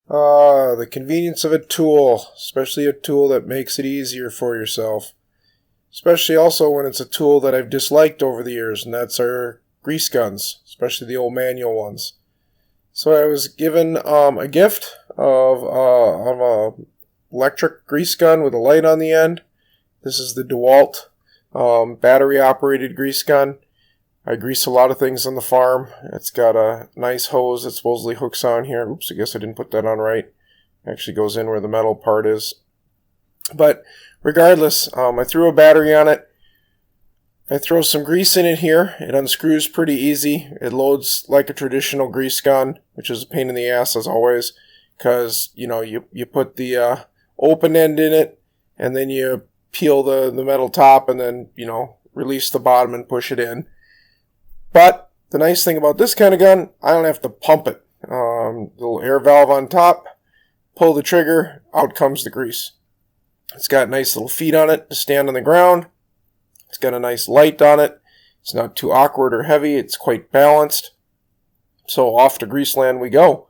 The convenience of a tool, especially a tool that makes it easier for yourself. Especially also when it's a tool that I've disliked over the years, and that's our grease guns, especially the old manual ones. So I was given a gift of a electric grease gun with a light on the end. This is the Dewalt battery-operated grease gun. I grease a lot of things on the farm. It's got a nice hose that supposedly hooks on here. Oops, I guess I didn't put that on right. It actually goes in where the metal part is. But regardless, I threw a battery on it. I throw some grease in it here. It unscrews pretty easy. It loads like a traditional grease gun, which is a pain in the ass as always, because you put the open end in it, and then you peel the metal top, and then release the bottom and push it in. But the nice thing about this kind of gun, I don't have to pump it. Little air valve on top, pull the trigger, out comes the grease. It's got nice little feet on it to stand on the ground. It's got a nice light on it. It's not too awkward or heavy. It's quite balanced. So off to Greaseland we go.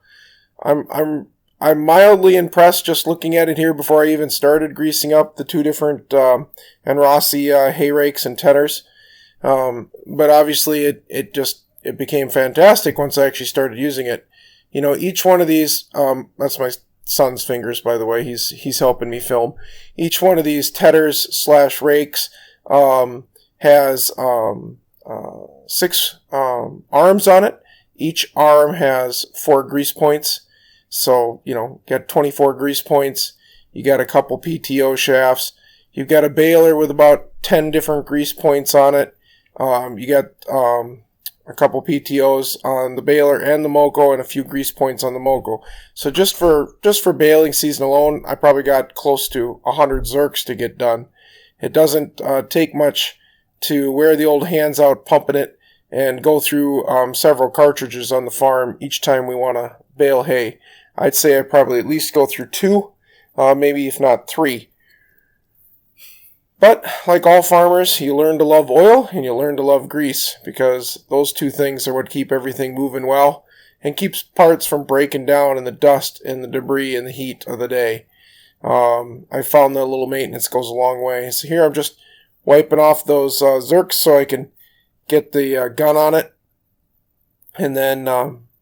I'm mildly impressed just looking at it here before I even started greasing up the two different Rossi hay rakes and teders. But obviously it became fantastic once I actually started using it. Each one of these, that's my son's fingers, by the way. He's helping me film. Each one of these teders / rakes has 6 arms on it. Each arm has 4 grease points. So, got 24 grease points. You got a couple PTO shafts. You've got a baler with about 10 different grease points on it. You got a couple PTOs on the baler and the Moco, and a few grease points on the Moco. So just for baling season alone, I probably got close to 100 Zerks to get done. It doesn't take much to wear the old hands out pumping it and go through several cartridges on the farm each time we want to bale hay. I'd say I probably at least go through 2, maybe if not 3. But, like all farmers, you learn to love oil and you learn to love grease, because those 2 things are what keep everything moving well and keeps parts from breaking down in the dust and the debris and the heat of the day. I found that a little maintenance goes a long way. So here I'm just wiping off those Zerks so I can get the gun on it. And then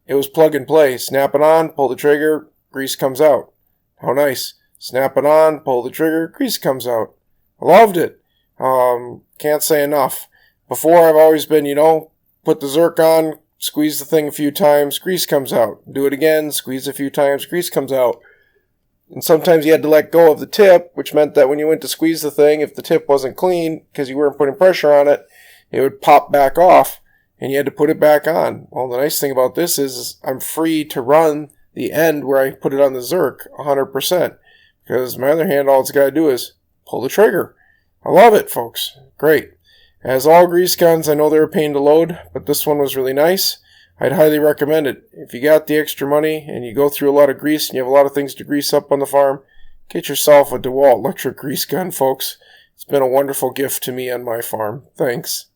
it was plug and play. Snap it on, pull the trigger, grease comes out. How nice. Snap it on, pull the trigger, grease comes out. I loved it. Can't say enough. Before, I've always been, put the Zerk on, squeeze the thing a few times, grease comes out. Do it again, squeeze a few times, grease comes out. And sometimes you had to let go of the tip, which meant that when you went to squeeze the thing, if the tip wasn't clean, because you weren't putting pressure on it, it would pop back off, and you had to put it back on. Well, the nice thing about this is I'm free to run the end where I put it on the Zerk 100%. Because my other hand, all it's got to do is pull the trigger. I love it, folks. Great. As all grease guns, I know they're a pain to load, but this one was really nice. I'd highly recommend it. If you got the extra money and you go through a lot of grease and you have a lot of things to grease up on the farm, get yourself a Dewalt electric grease gun, folks. It's been a wonderful gift to me on my farm. Thanks.